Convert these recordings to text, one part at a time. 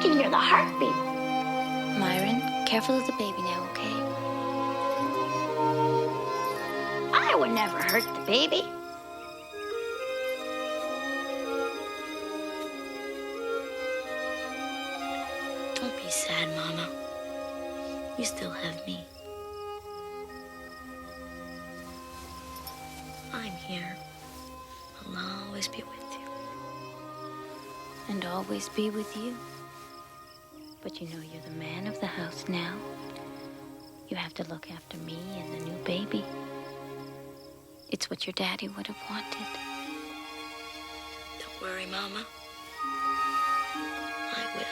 can hear the heartbeat. Myron, careful of the baby now, okay? I would never hurt the baby. Don't be sad, Mama. You still have me. I'm here. I'll always be with you. And always be with you. But you know you're the man of the house now. You have to look after me and the new baby. It's what your daddy would have wanted. Don't worry, Mama. I will.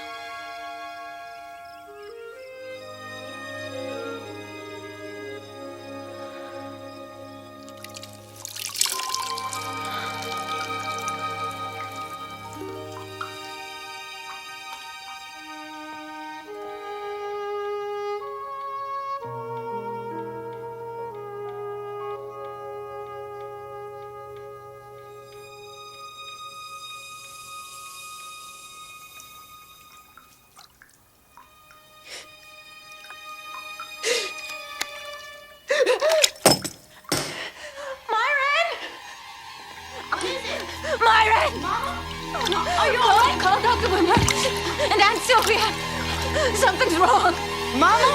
Call Dr. Wimmer and Aunt Sylvia. Something's wrong. Mama?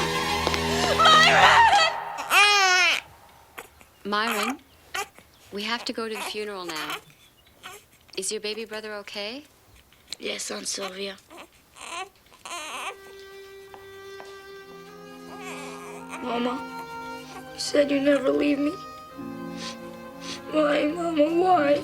Myron, we have to go to the funeral now. Is your baby brother okay? Yes, Aunt Sylvia. Mama, you said you'd never leave me. Why, Mama, why?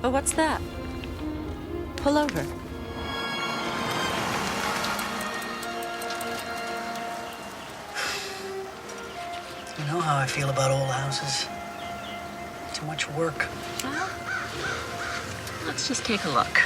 Oh, what's that? Pull over. You know how I feel about old houses. Too much work. Well, let's just take a look.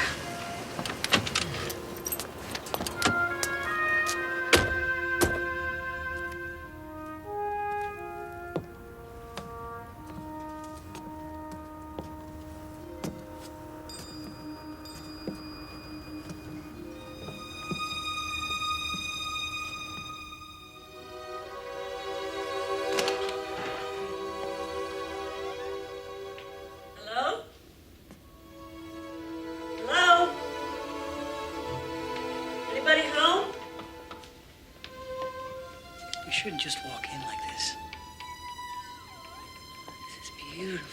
You shouldn't just walk in like this. This is beautiful.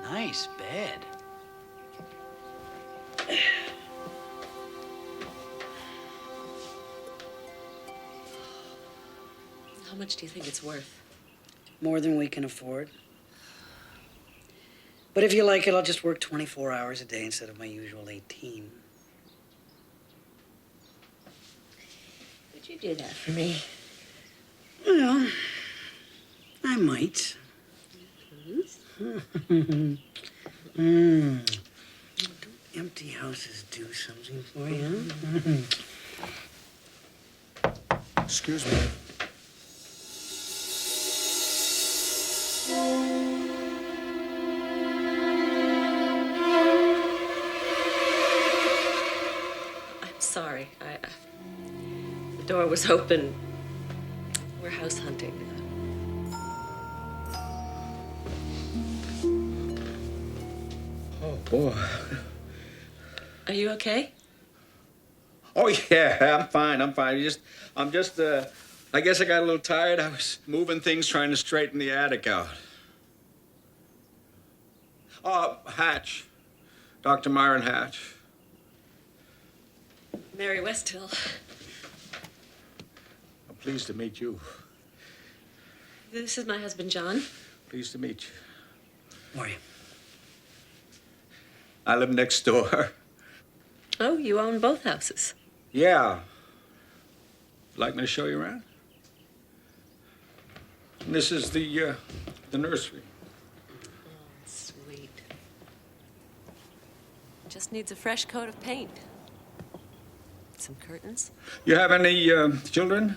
Nice bed. How much do you think it's worth? More than we can afford. But if you like it, I'll just work 24 hours a day instead of my usual 18. Would you do that for me? Well, I might. Please? Don't empty houses do something for you? Excuse me. I'm sorry. The door was open. We're house hunting. Oh, boy. Are you okay? Oh, yeah, I'm fine. I'm just, I guess I got a little tired. I was moving things, trying to straighten the attic out. Hatch. Dr. Myron Hatch. Mary Westhill. I'm pleased to meet you. This is my husband, John. Pleased to meet you. Who are you? I live next door. Oh, you own both houses. Yeah. Like me to show you around? And this is the nursery. Sweet. Just needs a fresh coat of paint. Some curtains? You have any children?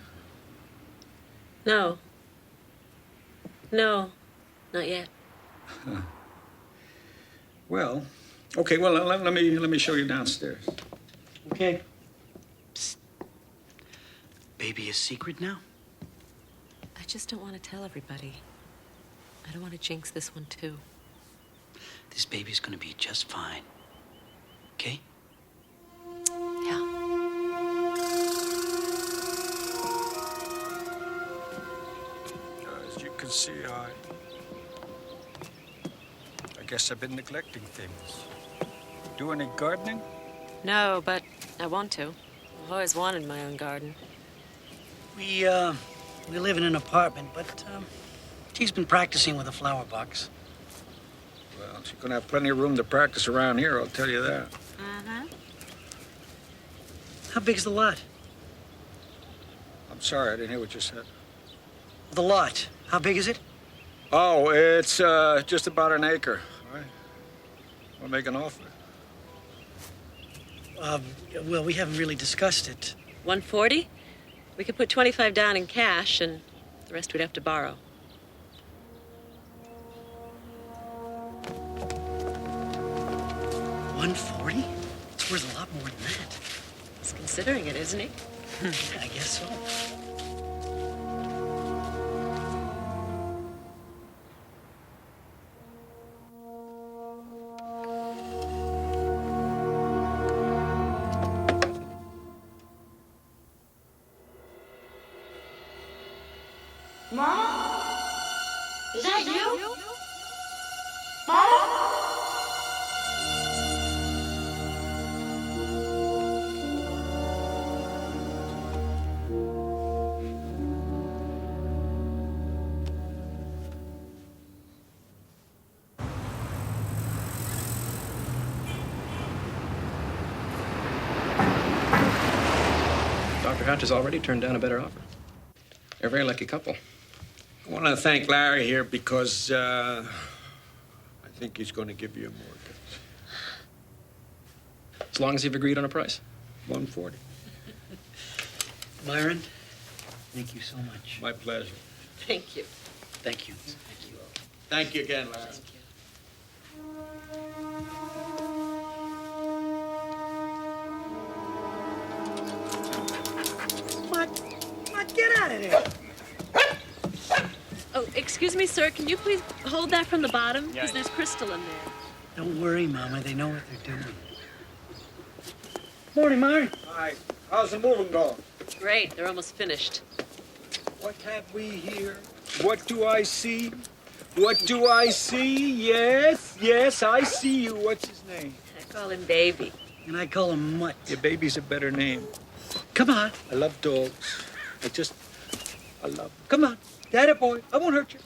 No. No, not yet. Well, okay. Well, let me show you downstairs. Okay. Psst. Baby, a secret now? I just don't want to tell everybody. I don't want to jinx this one, too. This baby's gonna be just fine. Okay? Yeah. As you can see, I guess I've been neglecting things. Do any gardening? No, but I want to. I've always wanted my own garden. We live in an apartment, but she's been practicing with a flower box. Well, she's gonna have plenty of room to practice around here. I'll tell you that. How big's the lot? I'm sorry, I didn't hear what you said. The lot. How big is it? Oh, it's just about an acre. All right. We'll make an offer. Well, we haven't really discussed it. 140? We could put 25 down in cash, and the rest we'd have to borrow. $140? It's worth a lot more than that. He's considering it, isn't he? I guess so. Mama? Is that you? Mama? Dr. Hatch has already turned down a better offer. They're a very lucky couple. I want to thank Larry here because I think he's going to give you a mortgage. As long as you've agreed on a price. 140. Myron, thank you so much. My pleasure. Thank you. Thank you. Thank you. Thank you again, Larry. Get out of there. Oh, excuse me, sir. Can you please hold that from the bottom? Because there's crystal in there. Don't worry, Mama. They know what they're doing. Morning, Myron. Hi. How's the moving going? Great. They're almost finished. What have we here? What do I see? What do I see? Yes, yes, I see you. What's his name? I call him Baby. And I call him Mutt. Your baby's a better name. Come on. I love dogs. I love them. Come on. Daddy boy. I won't hurt you.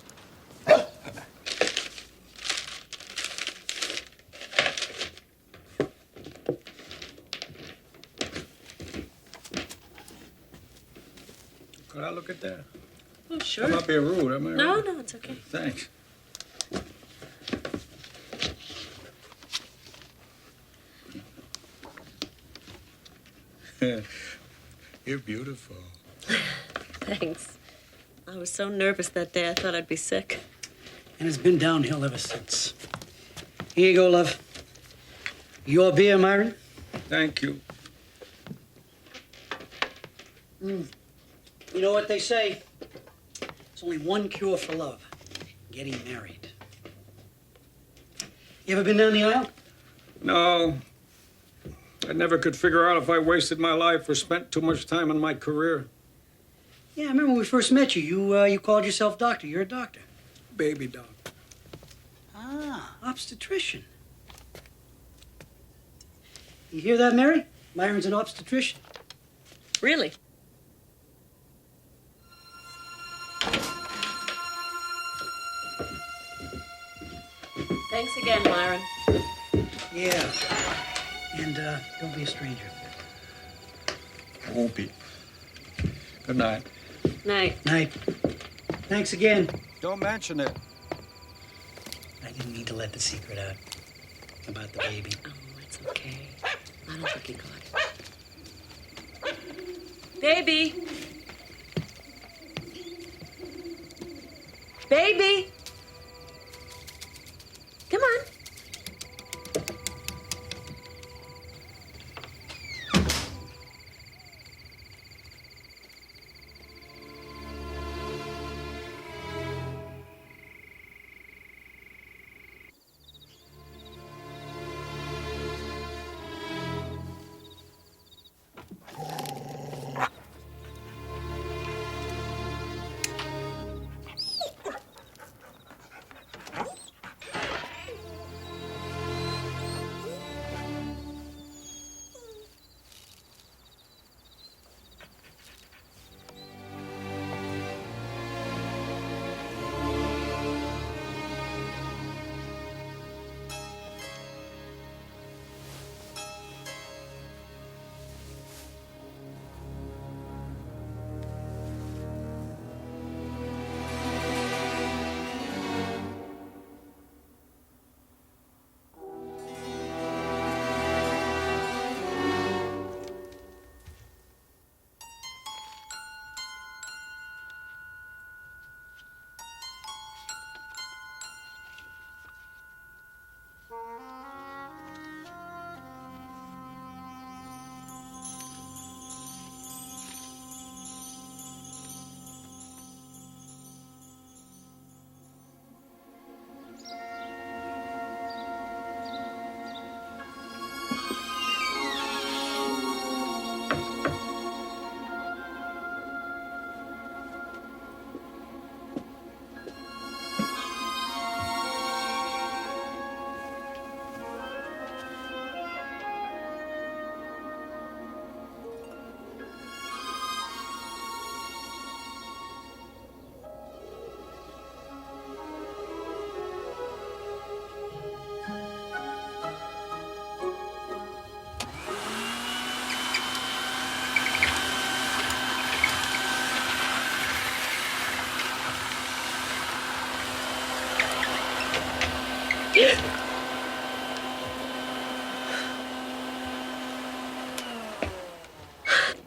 Could I look at that? Oh, sure. I'm not being rude, am I? No, right? no, it's okay. Thanks. You're beautiful. Thanks. I was so nervous that day I thought I'd be sick. And it's been downhill ever since. Here you go, love. Your beer, Myron. Thank you. You know what they say? There's only one cure for love. Getting married. You ever been down the aisle? No. I never could figure out if I wasted my life or spent too much time in my career. Yeah, I remember when we first met you. You called yourself doctor. You're a doctor. Baby doctor. Ah, obstetrician. You hear that, Mary? Myron's an obstetrician. Really? Thanks again, Myron. Yeah. And don't be a stranger. I won't be. Good night. Night. Night. Thanks again. Don't mention it. I didn't mean to let the secret out about the baby. Oh, it's okay. I don't think he got it. Baby! Baby! Come on.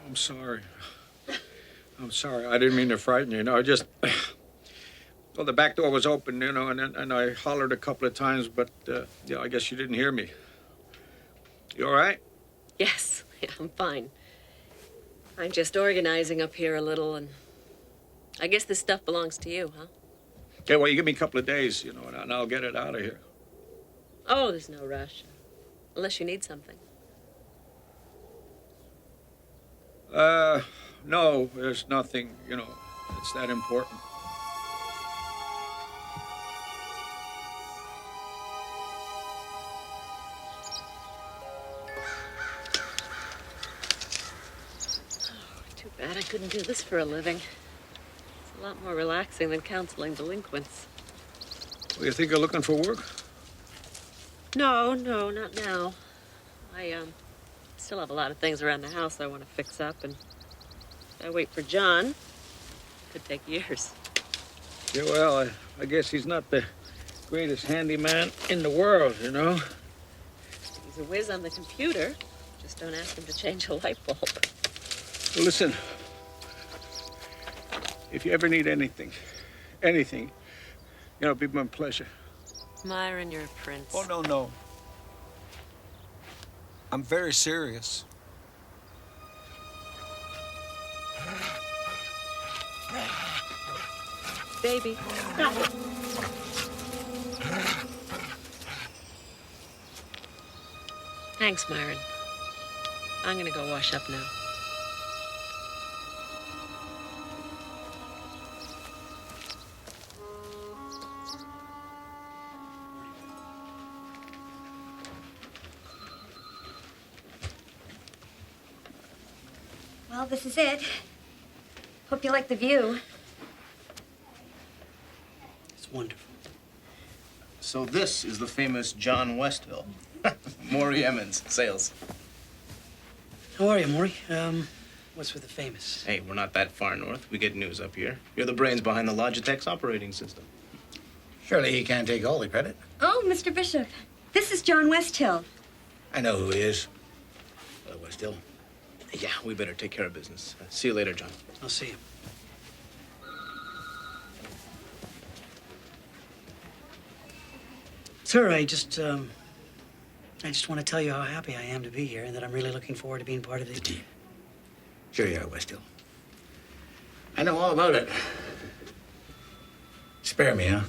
I'm sorry. I'm sorry. I didn't mean to frighten you. No, I just... Well, the back door was open, you know, and I hollered a couple of times, but, yeah, I guess you didn't hear me. You all right? Yes, yeah, I'm fine. I'm just organizing up here a little, and I guess this stuff belongs to you, huh? Okay, well, you give me a couple of days, you know, and I'll get it out of here. Oh, there's no rush. Unless you need something. No, there's nothing, you know, it's that important. bad I couldn't do this for a living. It's a lot more relaxing than counseling delinquents. Well, you think you're looking for work? No, not now. I still have a lot of things around the house I want to fix up, and if I wait for John, it could take years. Yeah, well, I guess he's not the greatest handyman in the world, you know? He's a whiz on the computer. Just don't ask him to change a light bulb. Well, listen, if you ever need anything, you know, it'd be my pleasure. Myron, you're a prince. Oh, no. I'm very serious. Baby, stop it. Thanks, Myron. I'm gonna go wash up now. Well, this is it. Hope you like the view. It's wonderful. So this is the famous John Westville. Maury Emmons, sales. How are you, Maury? What's with the famous? Hey, we're not that far north. We get news up here. You're the brains behind the Logitech's operating system. Surely he can't take all the credit. Oh, Mr. Bishop, this is John Westhill. I know who he is. Westhill. Yeah, we better take care of business. See you later, John. I'll see you. Sir, I just want to tell you how happy I am to be here and that I'm really looking forward to being part of the team. Sure you are, Westhill. I know all about it. Spare me, huh?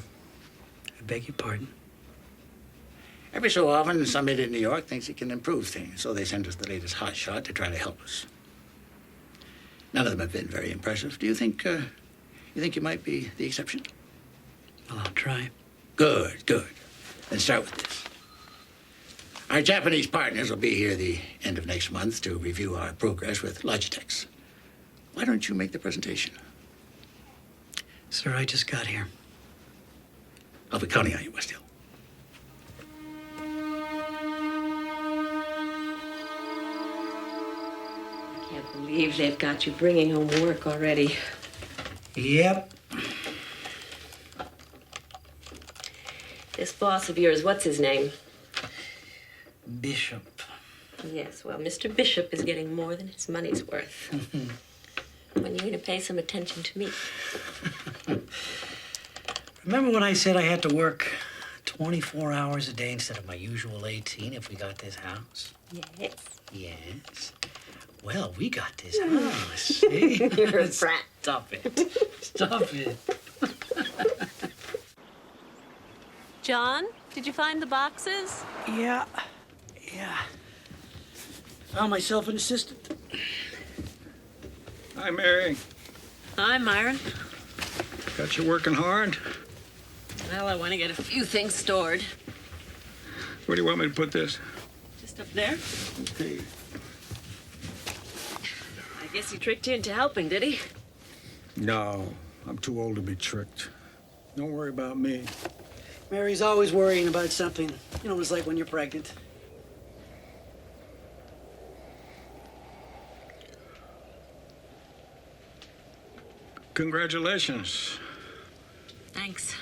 I beg your pardon. Every so often, some idiot in New York thinks he can improve things, so they send us the latest hotshot to try to help us. None of them have been very impressive. Do you think you might be the exception? Well, I'll try. Good. Then start with this. Our Japanese partners will be here the end of next month to review our progress with Logitech. Why don't you make the presentation? Sir, I just got here. I'll be counting on you, Westhill. I can't believe they've got you bringing home work already. Yep. This boss of yours, what's his name? Bishop. Yes, well, Mr. Bishop is getting more than his money's worth. When are you going to pay some attention to me? Remember when I said I had to work 24 hours a day instead of my usual 18 if we got this house? Yes. Yes. Well, we got this house. See? You're a brat. Stop it. John, did you find the boxes? Yeah. Found myself an assistant. Hi, Mary. Hi, Myron. Got you working hard? Well, I want to get a few things stored. Where do you want me to put this? Just up there. Okay. I guess he tricked you into helping, did he? No, I'm too old to be tricked. Don't worry about me. Mary's always worrying about something. You know what it's like when you're pregnant. Congratulations. Thanks.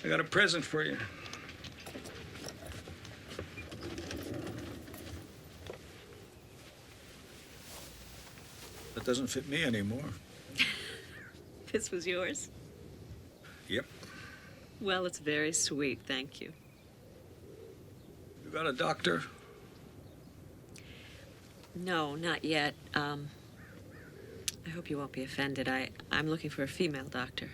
I got a present for you. That doesn't fit me anymore. This was yours? Yep. Well, it's very sweet, thank you. You got a doctor? No, not yet. I hope you won't be offended. I'm looking for a female doctor.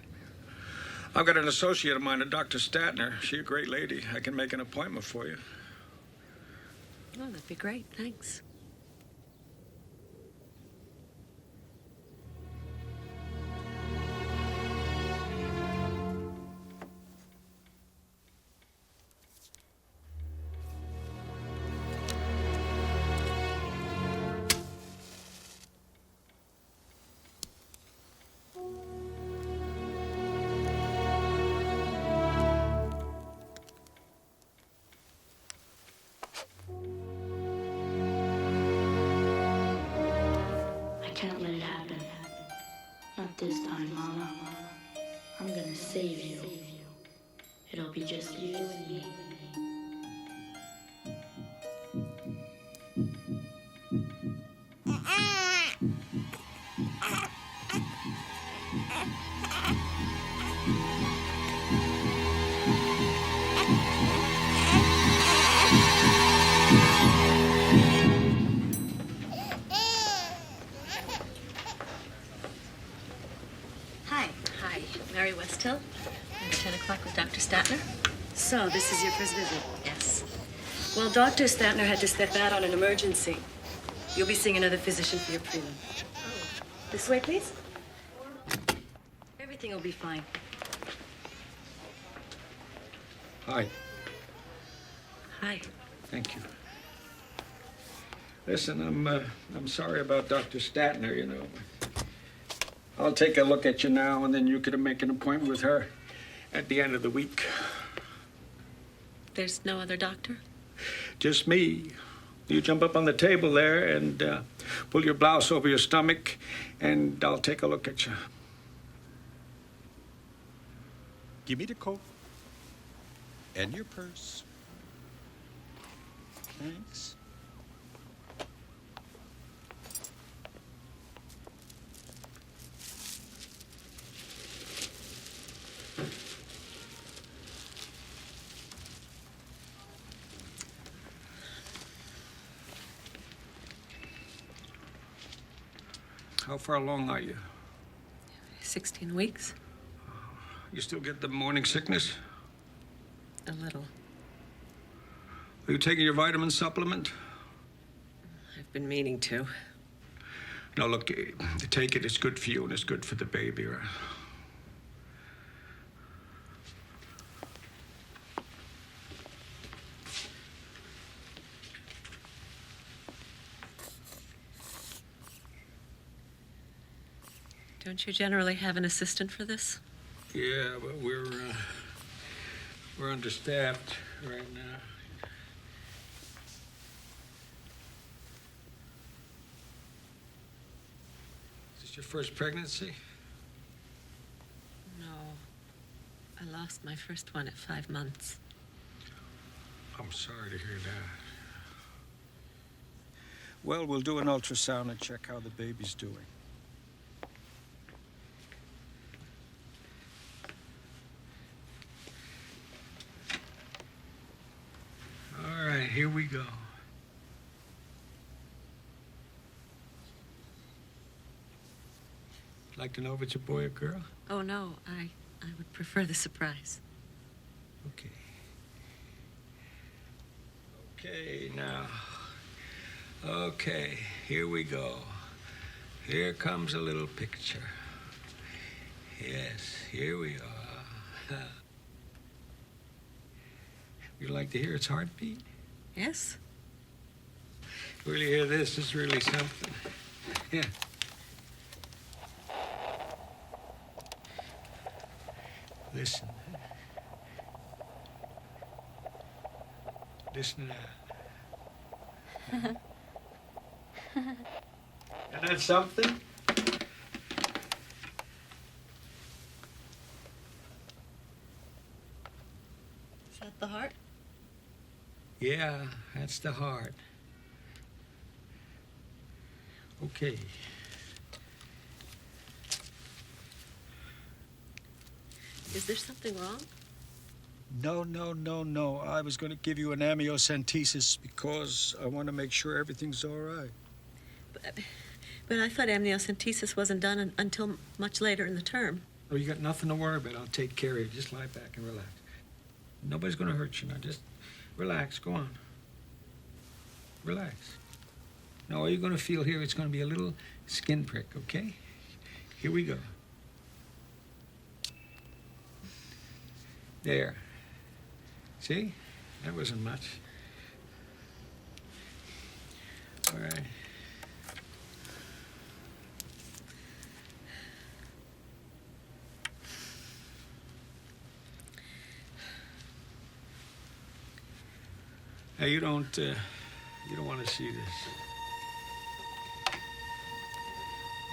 I've got an associate of mine, a Dr. Statner. She's a great lady. I can make an appointment for you. Oh, that'd be great, thanks. save you. It'll be just you and me. Hi. Hi, Mary Westhill. At 10 o'clock with Dr. Statner. So, this is your first visit? Yes. Well, Dr. Statner had to step out on an emergency. You'll be seeing another physician for your prelim. Oh. This way, please. Everything will be fine. Hi. Hi. Thank you. Listen, I'm sorry about Dr. Statner, you know. I'll take a look at you now, and then you could make an appointment with her at the end of the week. There's no other doctor? Just me. You jump up on the table there and pull your blouse over your stomach, and I'll take a look at you. Give me the coat. And your purse. Thanks. How far along are you? 16 weeks? You still get the morning sickness? A little. Are you taking your vitamin supplement? I've been meaning to. No, look, take it. It's good for you and it's good for the baby, right? Don't you generally have an assistant for this? Yeah, but we're understaffed right now. Is this your first pregnancy? No. I lost my first one at 5 months. I'm sorry to hear that. Well, we'll do an ultrasound and check how the baby's doing. All right, here we go. Like to know if it's a boy or girl? Oh, no. I would prefer the surprise. Okay. Okay, now. Okay, here we go. Here comes a little picture. Yes, here we are. You'd like to hear its heartbeat? Yes? Really hear this? It's really something. Yeah. Listen. Listen to that. Isn't that something? Is that the heart? Yeah, that's the heart. Okay. Is there something wrong? No. I was going to give you an amniocentesis because I want to make sure everything's all right. But I thought amniocentesis wasn't done until much later in the term. Oh, you got nothing to worry about. I'll take care of you. Just lie back and relax. Nobody's going to hurt you now. Just relax. Go on. Relax. Now, all you're going to feel here, it's going to be a little skin prick, okay? Here we go. There. See? That wasn't much. All right. Now, you don't want to see this.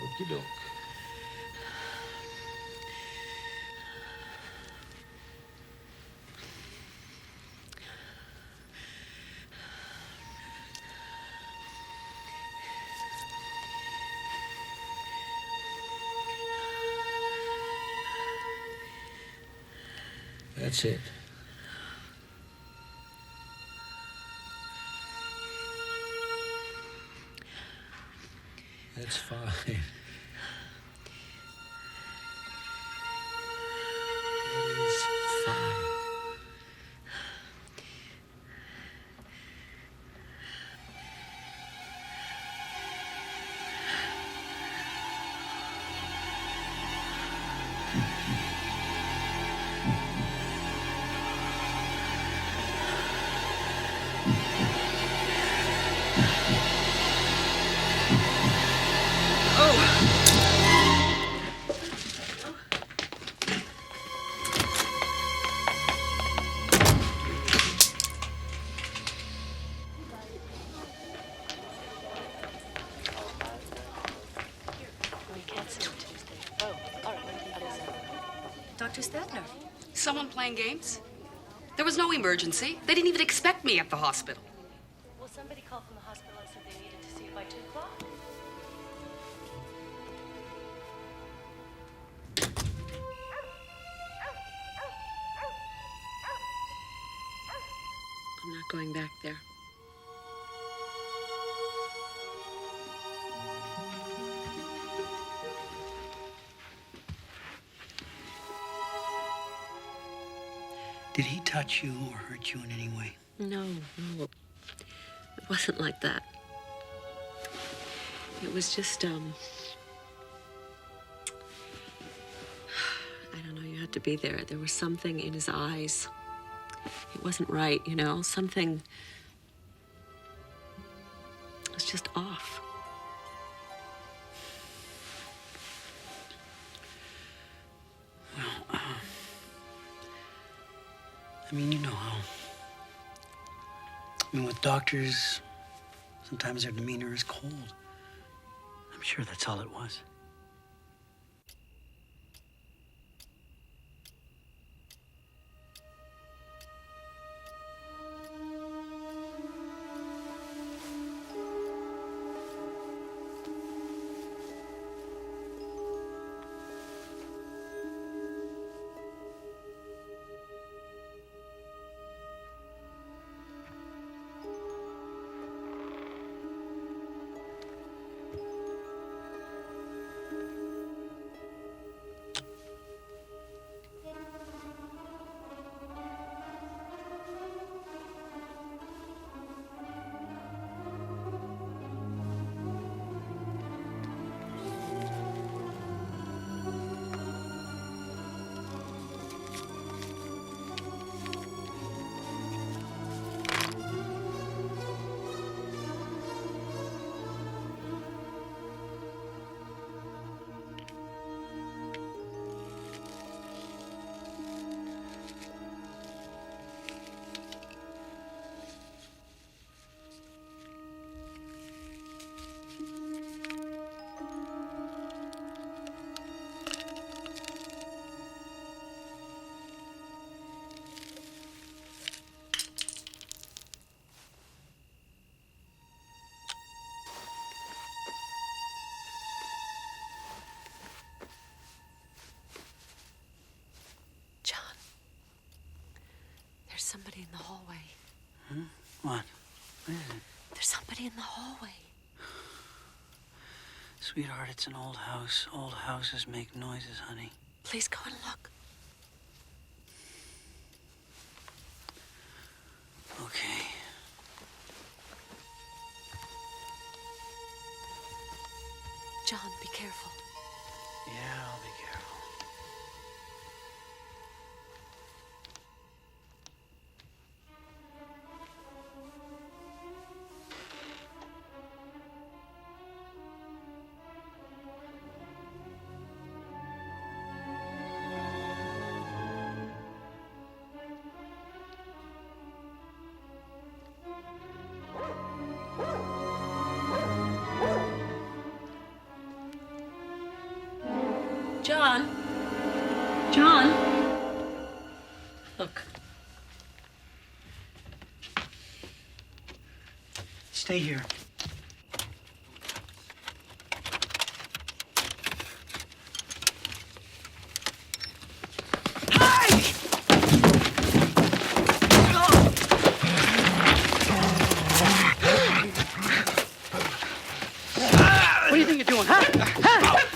Okey doke. That's it. That's fine. It is fine. Dr. Statner. Someone playing games? There was no emergency. They didn't even expect me at the hospital. Well, somebody called from the hospital and said they needed to see you by 2 o'clock. I'm not going back there. Did he touch you or hurt you in any way? No, it wasn't like that. It was just, I don't know, you had to be there. There was something in his eyes. It wasn't right, you know, something was just off. Well, I mean, you know how. I mean, with doctors, sometimes their demeanor is cold. I'm sure that's all it was. There's somebody in the hallway. What? Where is it? There's somebody in the hallway. Sweetheart, it's an old house. Old houses make noises, honey. Please go and look. Okay. John, be careful. Yeah, I'll be careful. John. John. Look. Stay here. What do you think you're doing, huh?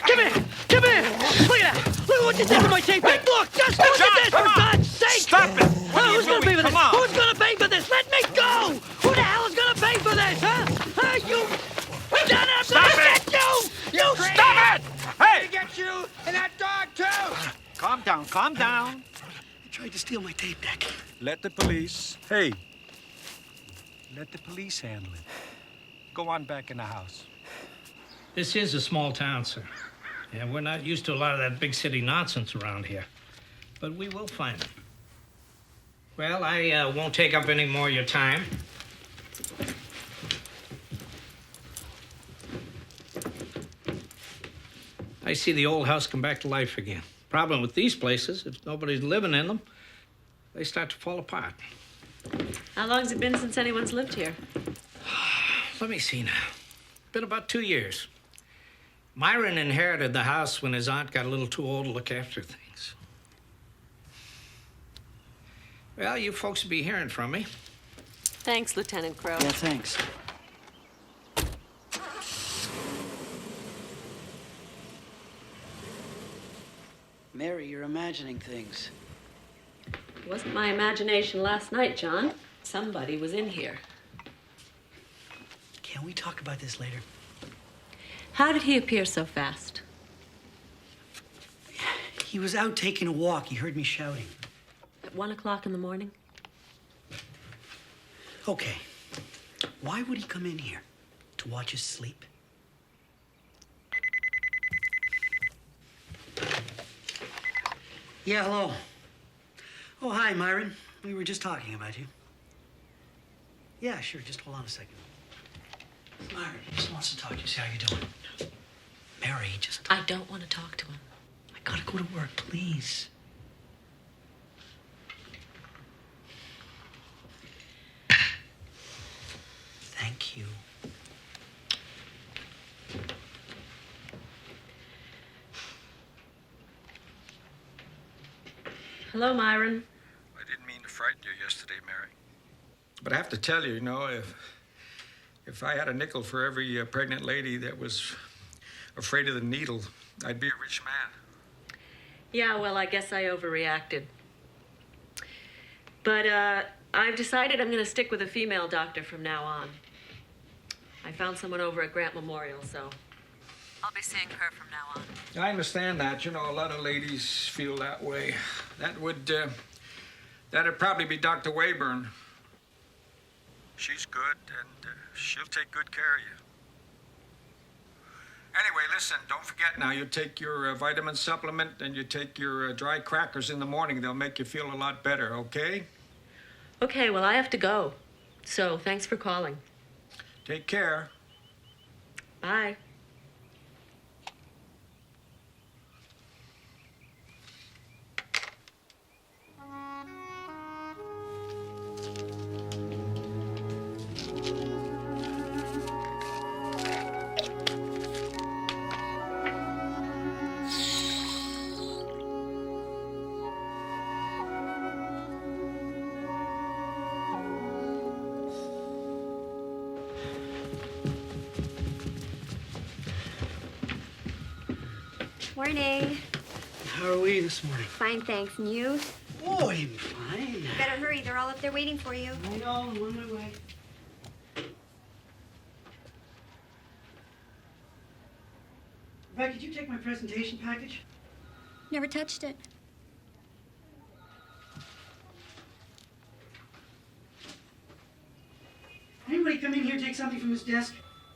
Come here! Come here! Look at that! Look at what you did to my tape deck! Look! Just look at this, for God's sake! Stop it! Who's gonna pay for this? Who's gonna pay for this? Let me go! Who the hell is gonna pay for this, huh? You... Shut up! Stop it! You! You Stop it! Hey! Get you and that dog, too! Calm down, calm down. He tried to steal my tape deck. Let the police. Hey. Let the police handle it. Go on back in the house. This is a small town, sir. Yeah, we're not used to a lot of that big city nonsense around here. But we will find them. Well, I won't take up any more of your time. I see the old house come back to life again. Problem with these places, if nobody's living in them, they start to fall apart. How long's it been since anyone's lived here? Let me see now. Been about 2 years. Myron inherited the house when his aunt got a little too old to look after things. Well, you folks will be hearing from me. Thanks, Lieutenant Crow. Yeah, thanks. Mary, you're imagining things. It wasn't my imagination last night, John. Somebody was in here. Can we talk about this later? How did he appear so fast? He was out taking a walk. He heard me shouting. At 1 o'clock in the morning? Okay. Why would he come in here? To watch us sleep? Yeah, hello. Oh, hi, Myron. We were just talking about you. Yeah, sure. Just hold on a second. Myron, he just wants to talk to you. See how you're doing. Mary, just... I don't want to talk to him. I gotta go to work, please. Thank you. Hello, Myron. I didn't mean to frighten you yesterday, Mary. But I have to tell you, if I had a nickel for every pregnant lady that was afraid of the needle, I'd be a rich man. Yeah, well, I guess I overreacted. But I've decided I'm going to stick with a female doctor from now on. I found someone over at Grant Memorial, so I'll be seeing her from now on. I understand that. A lot of ladies feel that way. That'd probably be Dr. Wayburn. She's good, and she'll take good care of you. Anyway, listen, don't forget now, you take your vitamin supplement and you take your dry crackers in the morning. They'll make you feel a lot better, okay? Okay, well, I have to go. So, thanks for calling. Take care. Bye. Morning. How are we this morning? Fine, thanks. And you? Oh, I'm fine. Better hurry. They're all up there waiting for you. I know, I'm on my way. Rebecca, did you take my presentation package? Never touched it. Anybody come in here and take something from his desk?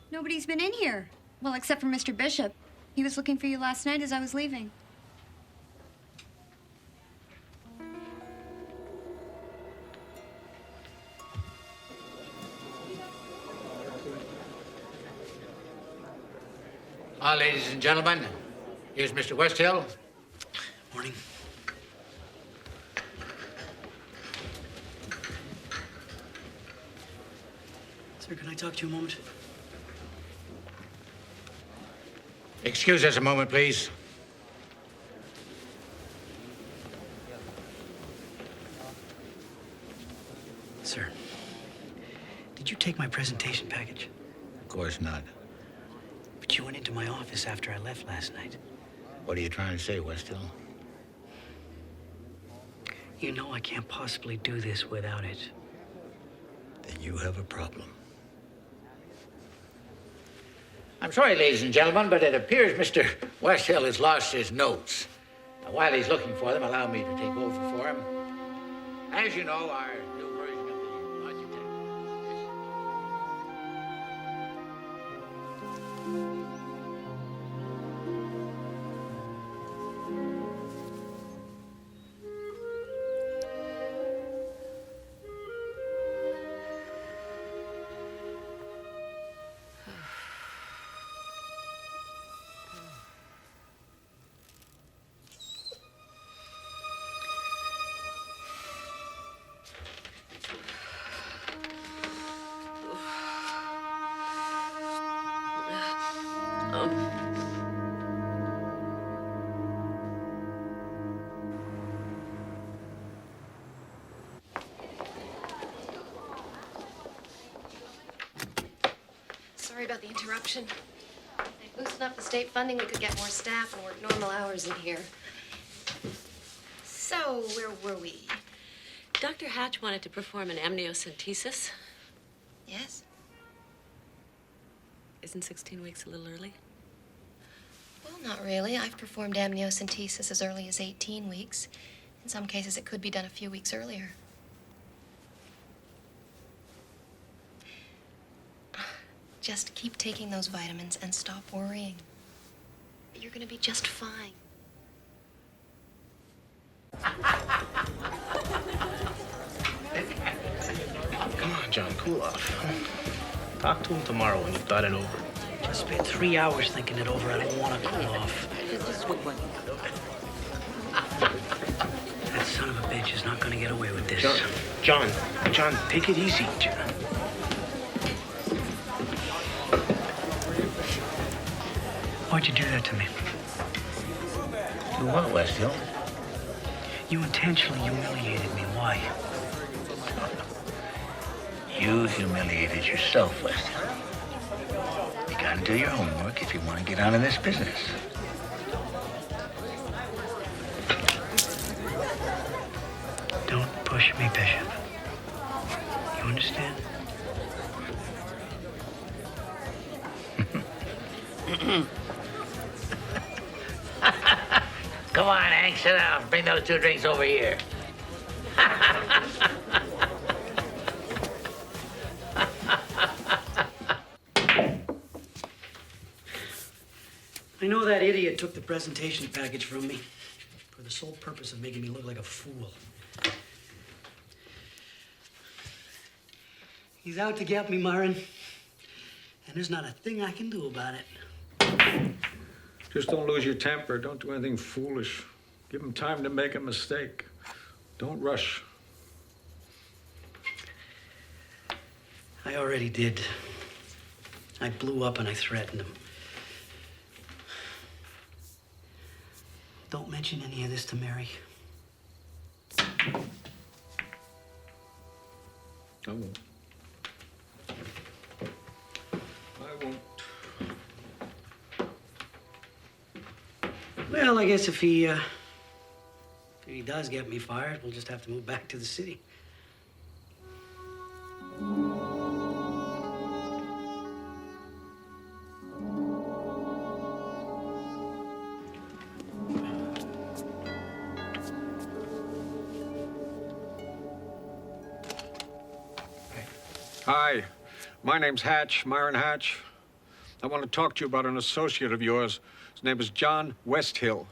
Nobody's been in here. Well, except for Mr. Bishop. He was looking for you last night as I was leaving. Ladies and gentlemen, here's Mr. Westhill. Morning. Sir, can I talk to you a moment? Excuse us a moment, please. Sir, did you take my presentation package? Of course not. But you went into my office after I left last night. What are you trying to say, Westhill? You know I can't possibly do this without it. Then you have a problem. I'm sorry, ladies and gentlemen, but it appears Mr. Westhill has lost his notes. Now, while he's looking for them, allow me to take over for him. As you know, our new version of the Logitech. Sorry about the interruption. They loosened up the state funding. We could get more staff and work normal hours in here. So, where were we? Dr. Hatch wanted to perform an amniocentesis. Yes? Isn't 16 weeks a little early? Well, not really. I've performed amniocentesis as early as 18 weeks. In some cases, it could be done a few weeks earlier. Just keep taking those vitamins and stop worrying. You're gonna be just fine. Come on, John, cool off. Talk to him tomorrow when you've thought it over. Just spent 3 hours thinking it over. I don't want to cool off. That son of a bitch is not going to get away with this. John, take it easy. Why'd you do that to me? Do what, Westhill? You intentionally humiliated me. Why? You humiliated yourself, Westhill. You gotta do your homework if you want to get out of this business. Don't push me, Bishop. You understand? Come on, Hank, sit down. Bring those 2 drinks over here. I know that idiot took the presentation package from me for the sole purpose of making me look like a fool. He's out to get me, Myron. And there's not a thing I can do about it. Just don't lose your temper. Don't do anything foolish. Give him time to make a mistake. Don't rush. I already did. I blew up and I threatened him. Don't mention any of this to Mary. I won't. I won't. Well, I guess if he does get me fired, we'll just have to move back to the city. Hi, my name's Hatch, Myron Hatch. I want to talk to you about an associate of yours. His name is John Westhill.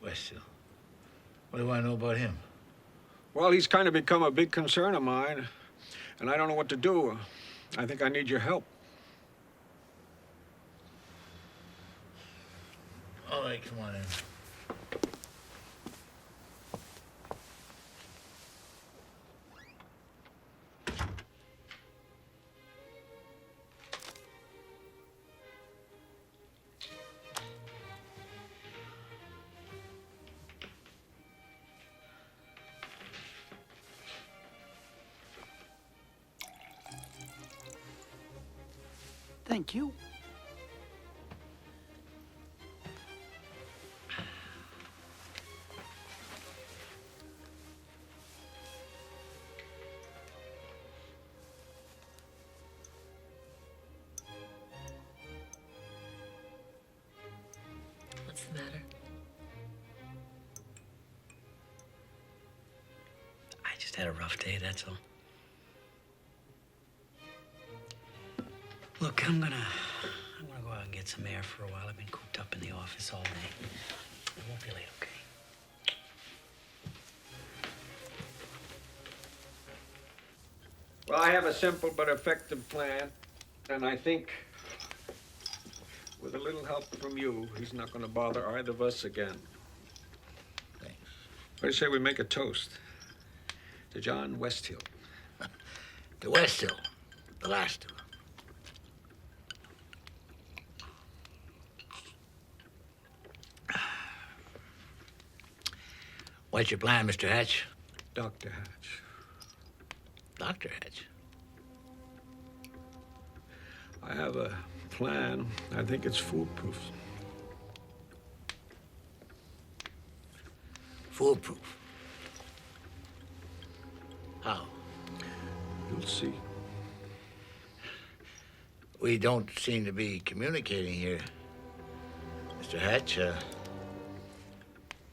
Westhill? What do I know about him? Well, he's kind of become a big concern of mine, and I don't know what to do. I think I need your help. All right, come on in. Thank you. the matter? I just had a rough day, that's all. Look, I'm gonna go out and get some air for a while. I've been cooped up in the office all day. I won't be late, okay? Well, I have a simple but effective plan, and I think with a little help from you, he's not going to bother either of us again. Thanks. What do you say we make a toast to John Westhill? To Westhill, the last of them. What's your plan, Mr. Hatch? Dr. Hatch. Dr. Hatch? I have a plan. I think it's foolproof. Foolproof? How? You'll see. We don't seem to be communicating here, Mr. Hatch,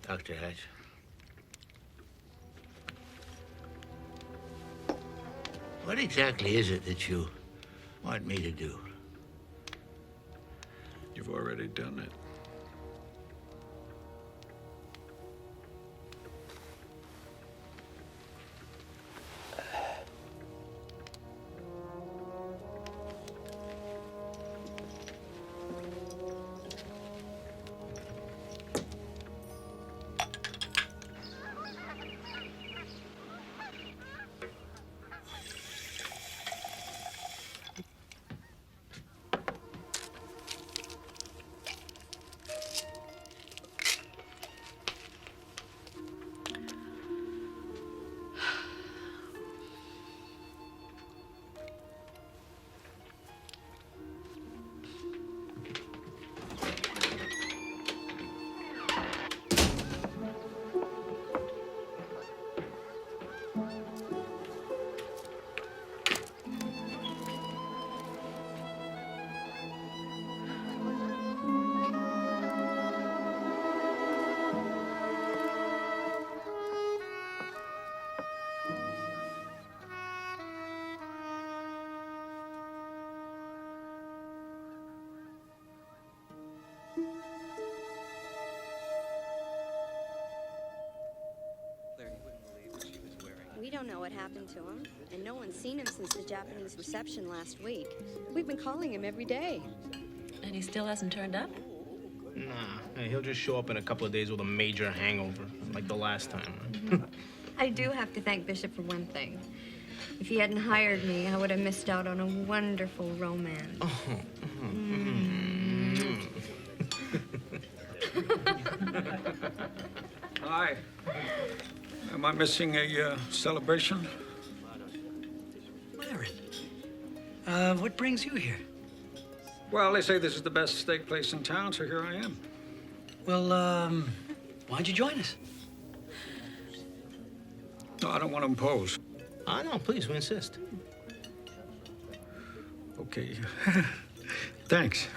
Dr. Hatch. What exactly is it that you want me to do? You've already done it. We don't know what happened to him, and no one's seen him since the Japanese reception last week. We've been calling him every day. And he still hasn't turned up? Nah, he'll just show up in a couple of days with a major hangover, like the last time. I do have to thank Bishop for one thing. If he hadn't hired me, I would have missed out on a wonderful romance. Hi. Am I missing a celebration? Myron, what brings you here? Well, they say this is the best steak place in town, so here I am. Well, why don't you join us? No, I don't want to impose. No, please, we insist. Okay. Thanks.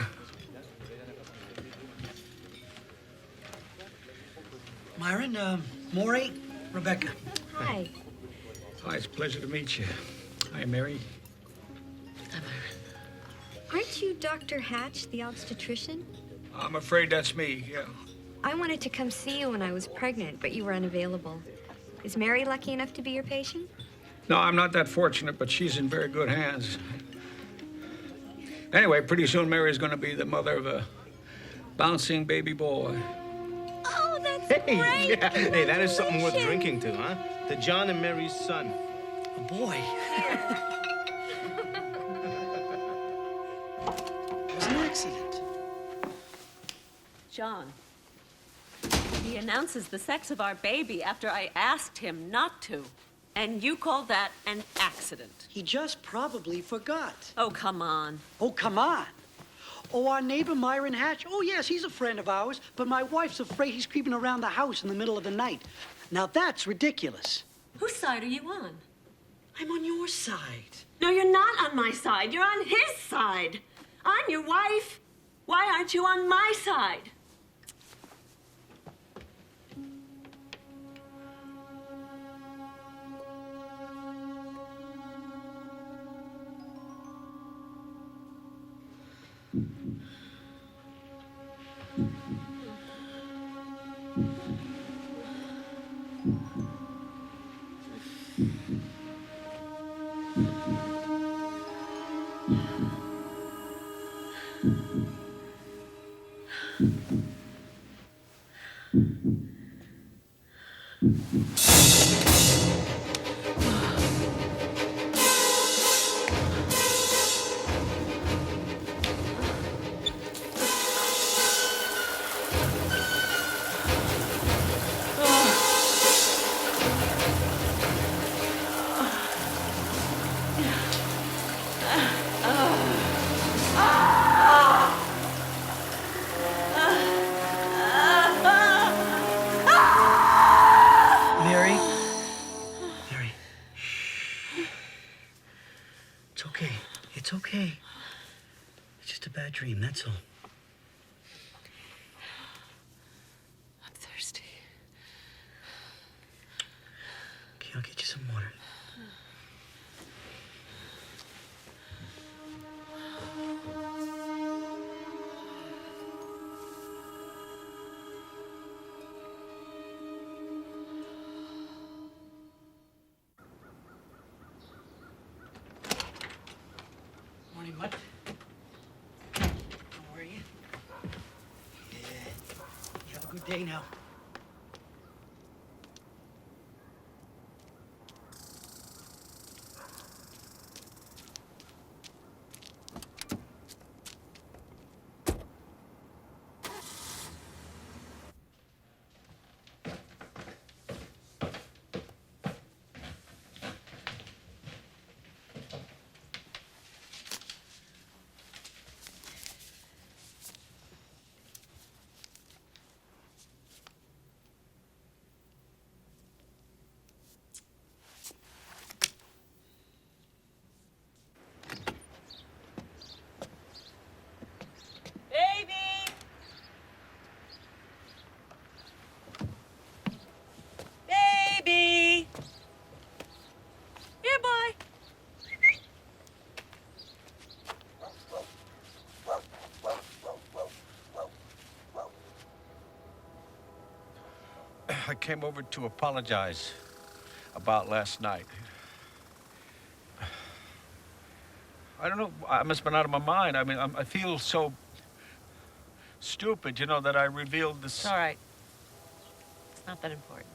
Myron, Maury, Rebecca. Hi. Hi, it's a pleasure to meet you. Hi, Mary. Aren't you Dr. Hatch, the obstetrician? I'm afraid that's me, yeah. I wanted to come see you when I was pregnant, but you were unavailable. Is Mary lucky enough to be your patient? No, I'm not that fortunate, but she's in very good hands. Anyway, pretty soon Mary's going to be the mother of a bouncing baby boy. Oh, that's Hey, great! yeah. Hey, that is something worth drinking to, huh? To John and Mary's son. A boy. It was an accident. John, he announces the sex of our baby after I asked him not to. And you call that an accident? He just probably forgot. Oh, come on. Oh, come on. Oh, our neighbor Myron Hatch. Oh, yes, he's a friend of ours, but my wife's afraid he's creeping around the house in the middle of the night. Now, that's ridiculous. Whose side are you on? I'm on your side. No, you're not on my side. You're on his side. I'm your wife. Why aren't you on my side? Mary? Mary. Shh. It's okay. It's okay. It's just a bad dream, that's all. I'm thirsty. Okay, I'll get you some water. Morning, Mutt. How are you? Yeah. You have a good day now. Baby! Baby! Here, boy. I came over to apologize about last night. I don't know, I must have been out of my mind. I mean, I feel so stupid, you know, that I revealed this. It's all right. It's not that important.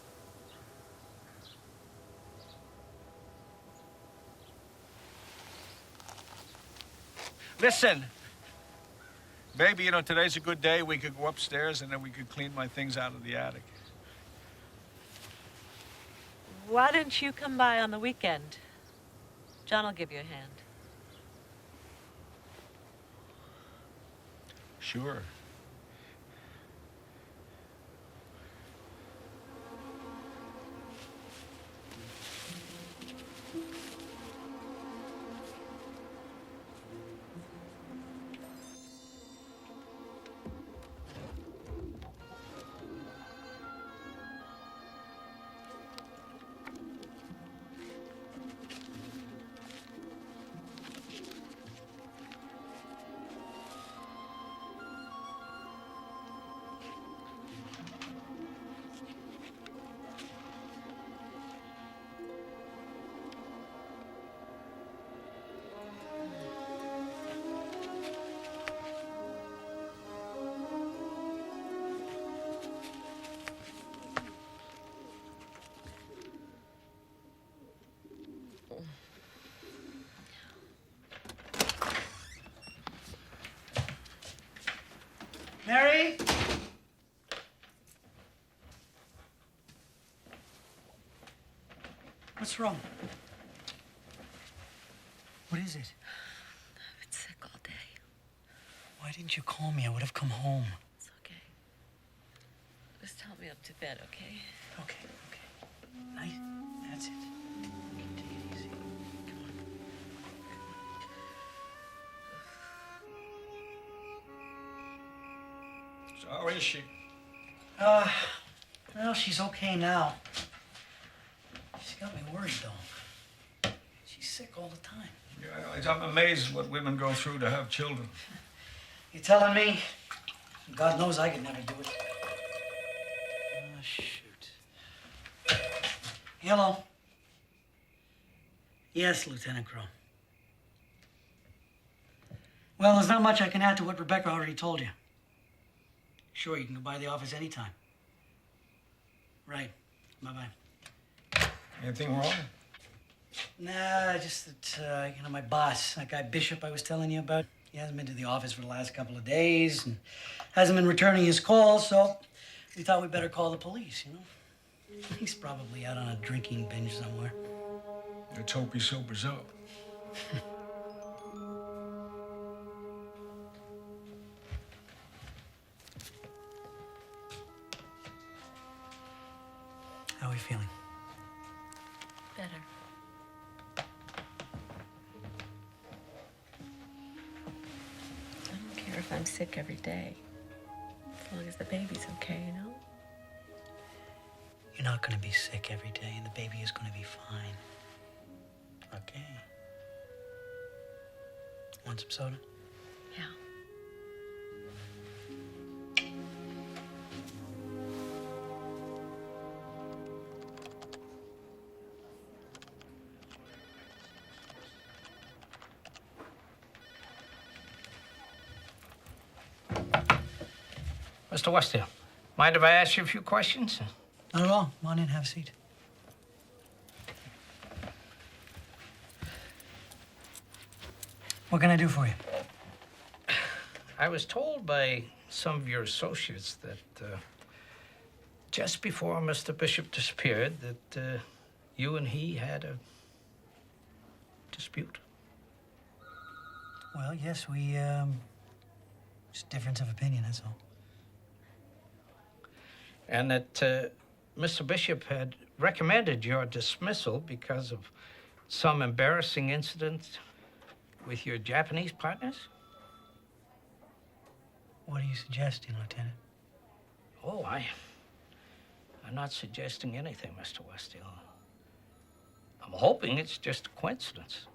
Listen, baby, you know, today's a good day. We could go upstairs and then we could clean my things out of the attic. Why don't you come by on the weekend? John will give you a hand. Sure. Mary? What's wrong? What is it? I've been sick all day. Why didn't you call me? I would have come home. It's okay. Just help me up to bed, okay? Okay, okay. That's it. Okay, take it easy. Come on. So how is she? Well, she's okay now. She's got me worried, though. She's sick all the time. Yeah, I'm amazed what women go through to have children. You telling me? God knows I could never do it. Oh, shoot. Hello. Yes, Lieutenant Crow. Well, there's not much I can add to what Rebecca already told you. Sure, you can go by the office anytime. Right. Bye-bye. Anything wrong? Nah, just that, my boss, that guy Bishop I was telling you about, he hasn't been to the office for the last couple of days and hasn't been returning his calls, so we thought we'd better call the police, He's probably out on a drinking binge somewhere. Let's hope he sobers up. How are we feeling? Better. I don't care if I'm sick every day. As long as the baby's okay, You're not gonna be sick every day, and the baby is gonna be fine. Okay. Want some soda? Yeah. Mr. Westhill, mind if I ask you a few questions? Not at all. Come on in, have a seat. What can I do for you? I was told by some of your associates that just before Mr. Bishop disappeared, that you and he had a dispute. Well, yes, we, just difference of opinion, that's all. And that Mr. Bishop had recommended your dismissal because of some embarrassing incident with your Japanese partners? What are you suggesting, Lieutenant? Oh, I'm not suggesting anything, Mr. Westhill. I'm hoping it's just a coincidence.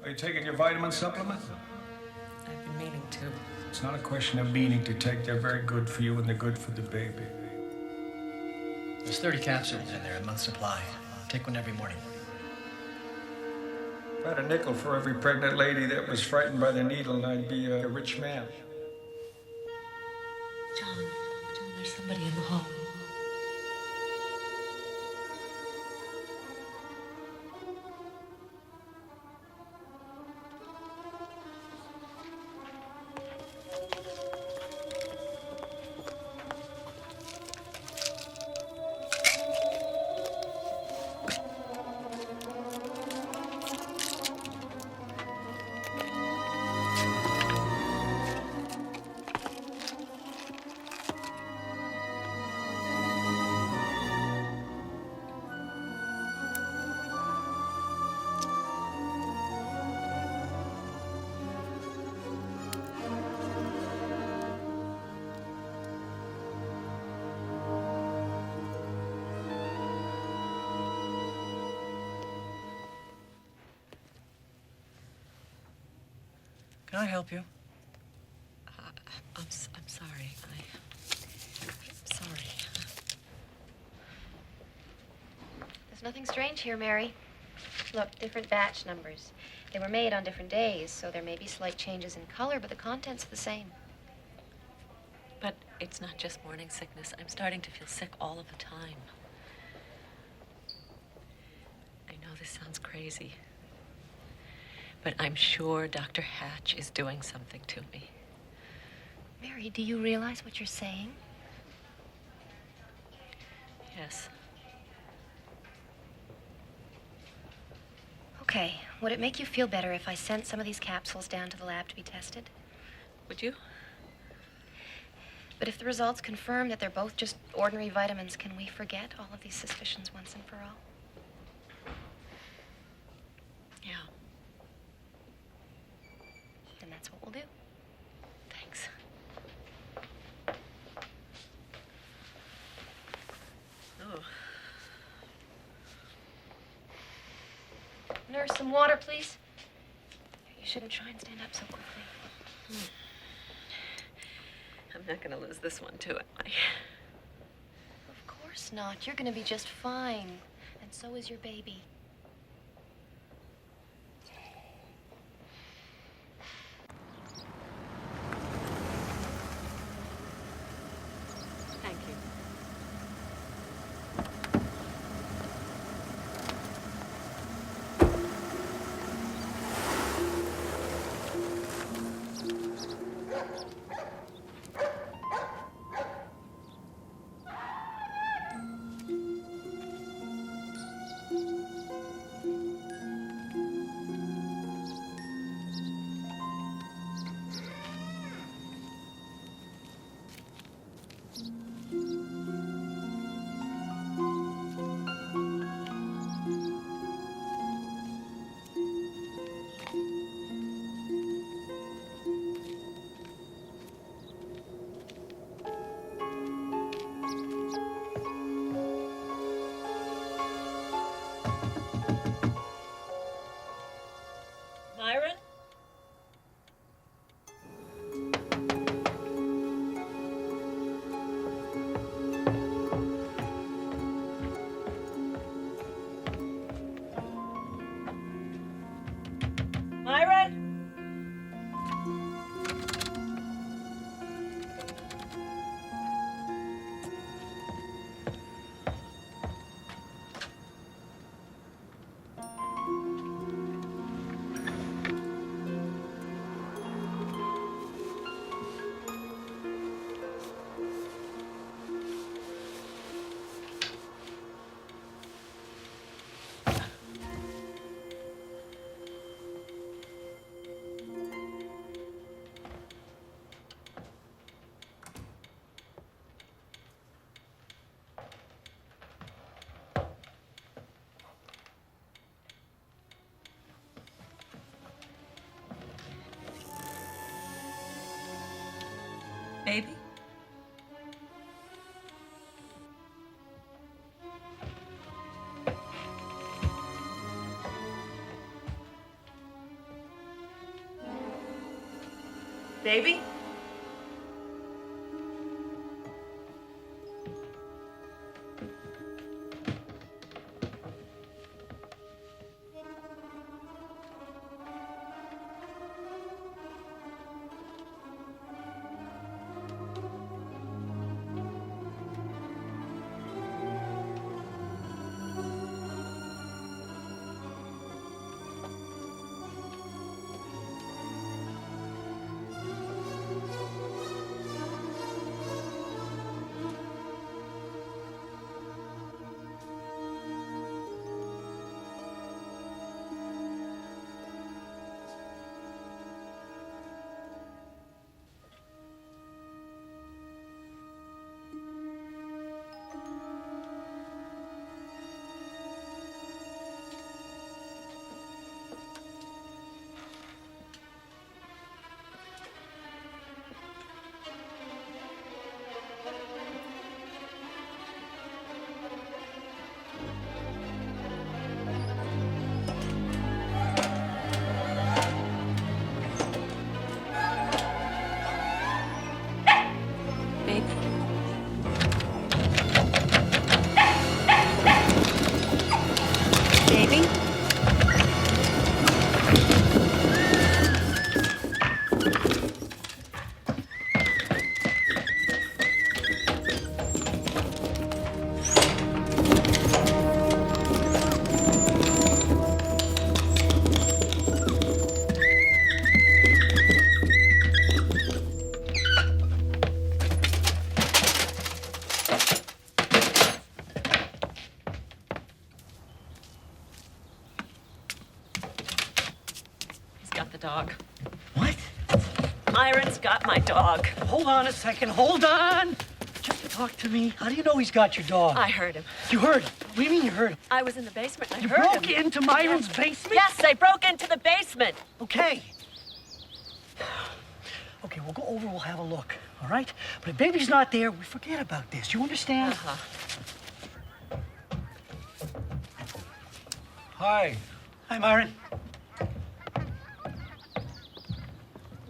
Are you taking your vitamin supplement? I've been meaning to. It's not a question of meaning to take. They're very good for you and they're good for the baby. There's 30 capsules in there, a month's supply. Take one every morning. If I had a nickel for every pregnant lady that was frightened by the needle, I'd be a rich man. John, there's somebody in the hall. Can I help you? I'm sorry. I'm sorry. There's nothing strange here, Mary. Look, different batch numbers. They were made on different days, so there may be slight changes in color, but the content's the same. But it's not just morning sickness. I'm starting to feel sick all of the time. I know this sounds crazy, but I'm sure Dr. Hatch is doing something to me. Mary, do you realize what you're saying? Yes. Okay, would it make you feel better if I sent some of these capsules down to the lab to be tested? Would you? But if the results confirm that they're both just ordinary vitamins, can we forget all of these suspicions once and for all? Yeah. Then that's what we'll do. Thanks. Oh. Nurse, some water, please. You shouldn't try and stand up so quickly. I'm not gonna lose this one, too, am I? Of course not. You're gonna be just fine. And so is your baby. Thank you. Myron? Myron? Baby? Baby? Got the dog. What? Myron's got my dog. Hold on a second. Hold on. Just talk to me. How do you know he's got your dog? I heard him. You heard him? What do you mean you heard him? I was in the basement and I You heard him. broke into Myron's basement? Yes, I broke into the basement. Okay. Okay, we'll go over, we'll have a look, all right? But if baby's not there, we forget about this. You understand? Hi. Hi, Myron.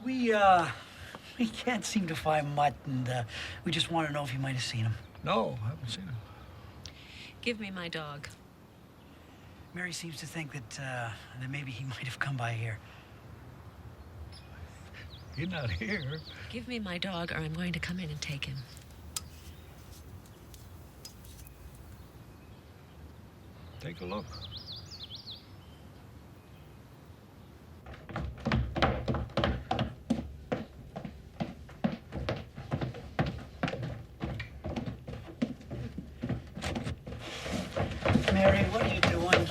We can't seem to find Mutt, and we just want to know if you might have seen him. No, I haven't seen him. Give me my dog. Mary seems to think that maybe he might have come by here. He's not here. Give me my dog, or I'm going to come in and take him. Take a look. Mary, what are you doing?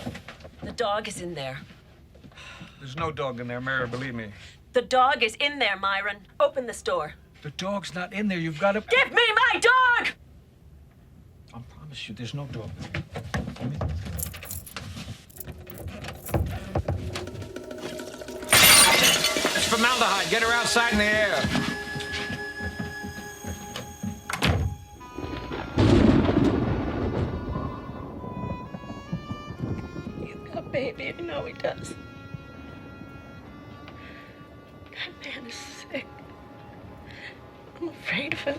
The dog is in there. There's no dog in there, Mary, believe me. The dog is in there, Myron. Open this door. The dog's not in there. You've got to... Give me my dog! I promise you, there's no dog. It's formaldehyde. Get her outside in the air. He's got baby. I know he does. That man is sick. I'm afraid of him.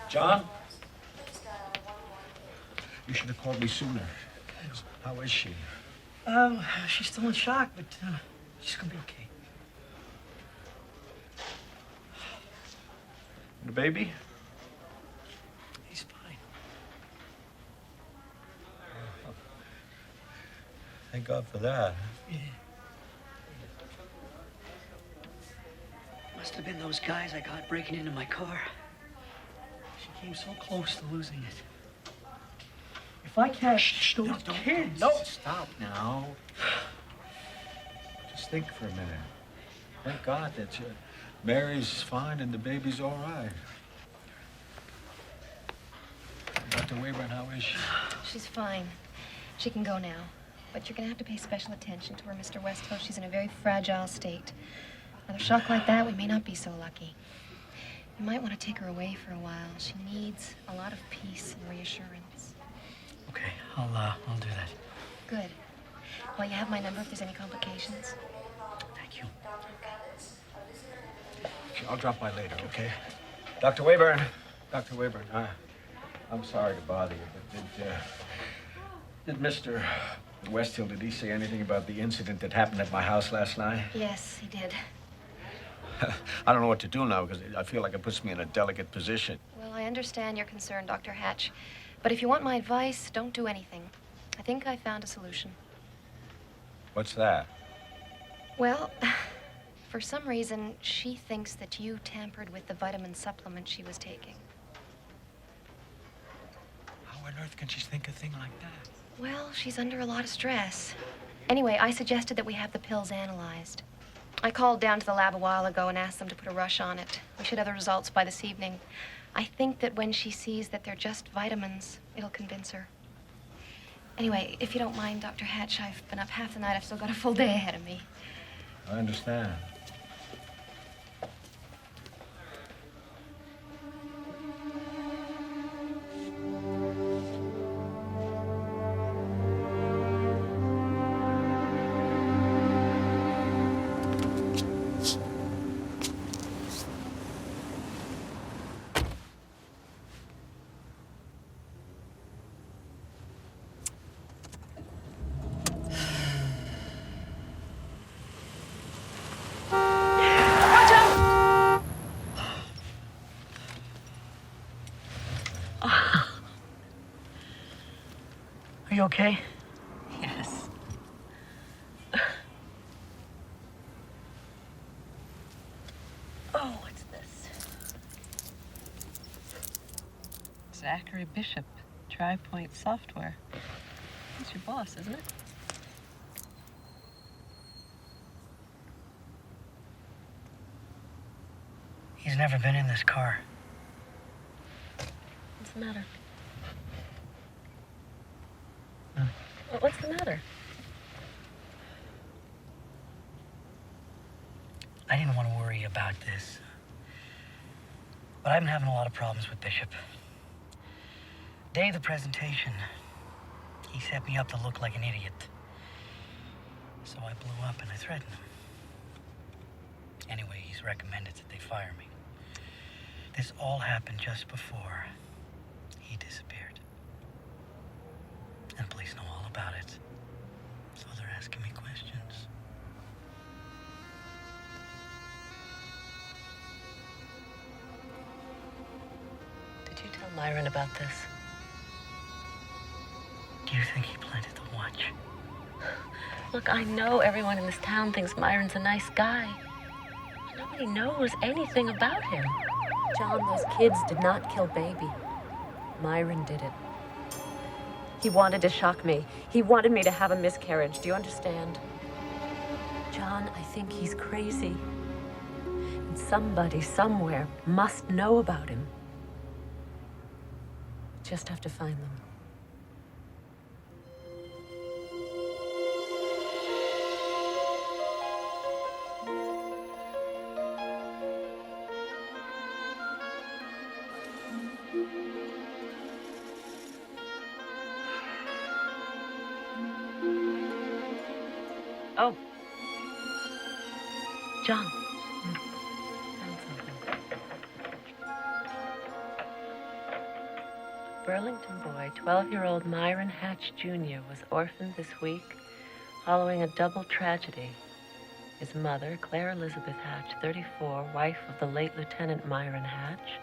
John? You should have called me sooner. How is she? She's still in shock, but she's gonna be okay. The baby? He's fine. Thank God for that. Yeah. Must have been those guys I got breaking into my car. She came so close to losing it. If I catch those kids... No, stop now. Just think for a minute. Thank God that Mary's fine and the baby's all right. Dr. Wayburn, how is she? She's fine. She can go now. But you're gonna have to pay special attention to her, Mr. Westhill. She's in a very fragile state. Another shock like that, we may not be so lucky. You might want to take her away for a while. She needs a lot of peace and reassurance. Okay, I'll do that. Good. Well, you have my number if there's any complications. Thank you. I'll drop by later, okay? Dr. Wayburn. Dr. Wayburn, I'm sorry to bother you, but did Mr. Westhill, did he say anything about the incident that happened at my house last night? Yes, he did. I don't know what to do now because I feel like it puts me in a delicate position. Well, I understand your concern, Dr. Hatch. But if you want my advice, don't do anything. I think I found a solution. What's that? Well, for some reason, she thinks that you tampered with the vitamin supplement she was taking. How on earth can she think a thing like that? Well, she's under a lot of stress. Anyway, I suggested that we have the pills analyzed. I called down to the lab a while ago and asked them to put a rush on it. We should have the results by this evening. I think that when she sees that they're just vitamins, it'll convince her. Anyway, if you don't mind, Dr. Hatch, I've been up half the night. I've still got a full day ahead of me. I understand. Are you okay? Yes. Oh, what's this? Zachary Bishop, TriPoint Software. He's your boss, isn't it? He's never been in this car. What's the matter? What's the matter? I didn't want to worry about this. But I've been having a lot of problems with Bishop. Day of the presentation, he set me up to look like an idiot. So I blew up and I threatened him. Anyway, he's recommended that they fire me. This all happened just before he disappeared. And police know all about it. So they're asking me questions. Did you tell Myron about this? Do you think he planted the watch? Look, I know everyone in this town thinks Myron's a nice guy. Nobody knows anything about him. John, those kids did not kill Baby. Myron did it. He wanted to shock me. He wanted me to have a miscarriage. Do you understand? John, I think he's crazy. And somebody somewhere must know about him. Just have to find them. Oh. John. Found something. Burlington boy, 12-year-old Myron Hatch Jr. was orphaned this week following a double tragedy. His mother, Claire Elizabeth Hatch, 34, wife of the late Lieutenant Myron Hatch,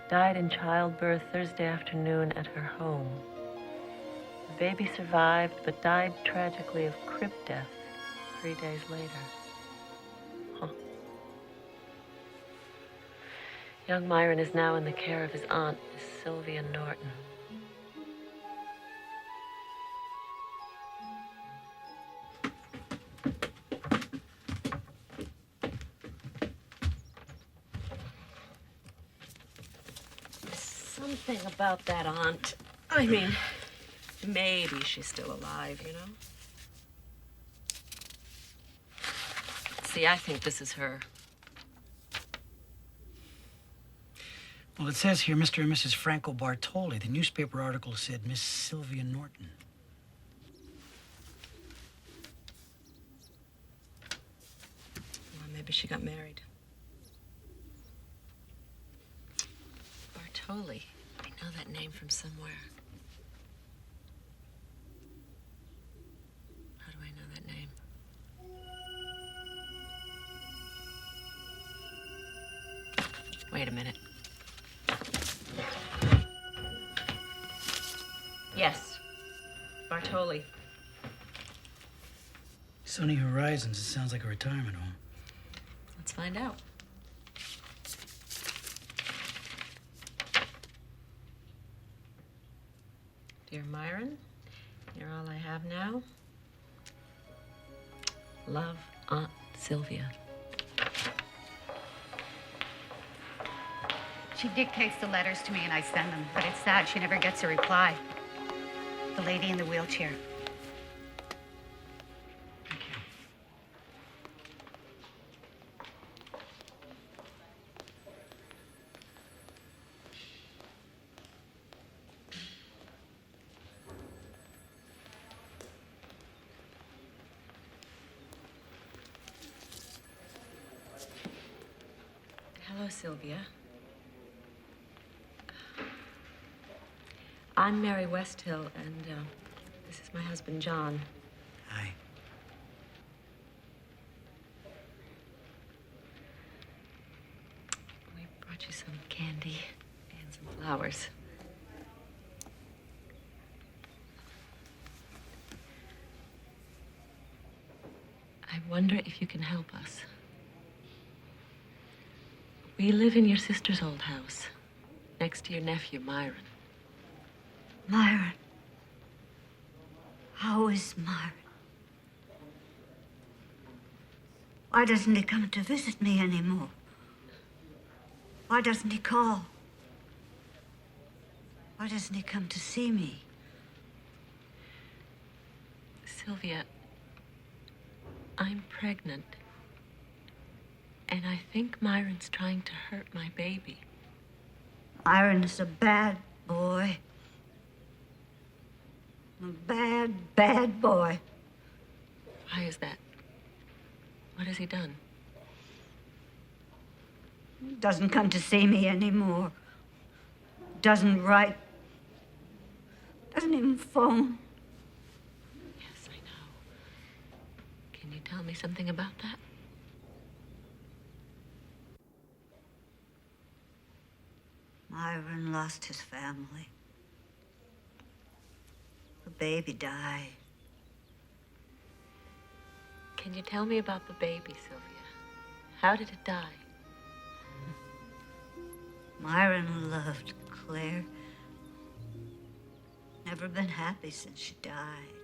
died in childbirth Thursday afternoon at her home. The baby survived but died tragically of crib death 3 days later. Huh. Young Myron is now in the care of his aunt, Miss Sylvia Norton. Something about that aunt. I mean, maybe she's still alive, you know? See, I think this is her. Well, it says here Mr. and Mrs. Franco Bartoli. The newspaper article said Miss Sylvia Norton. Well, maybe she got married. Bartoli. I know that name from somewhere. How do I know that name? Wait a minute. Yes. Bartoli. Sunny Horizons, it sounds like a retirement home. Let's find out. Dear Myron, you're all I have now. Love, Aunt Sylvia. She dictates the letters to me and I send them, but it's sad she never gets a reply. The lady in the wheelchair. Hello, Sylvia. I'm Mary Westhill, and this is my husband, John. Hi. We brought you some candy and some flowers. I wonder if you can help us. We live in your sister's old house, next to your nephew, Myron. Myron. How is Myron? Why doesn't he come to visit me anymore? Why doesn't he call? Why doesn't he come to see me? Sylvia, I'm pregnant. And I think Myron's trying to hurt my baby. Myron is a bad boy. A bad, bad boy. Why is that? What has he done? Doesn't come to see me anymore. Doesn't write. Doesn't even phone. Yes, I know. Can you tell me something about that? Myron lost his family. The baby died. Can you tell me about the baby, Sylvia? How did it die? Myron loved Claire. Never been happy since she died.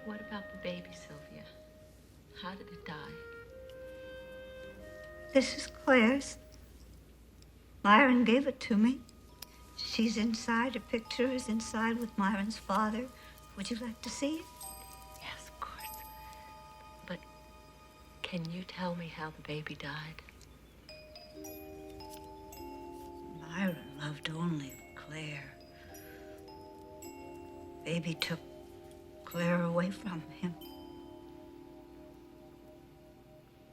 What about the baby, Sylvia? How did it die? This is Claire's. Myron gave it to me. She's inside. Her picture is inside with Myron's father. Would you like to see it? Yes, of course. But can you tell me how the baby died? Myron loved only Claire. Baby took Claire away from him.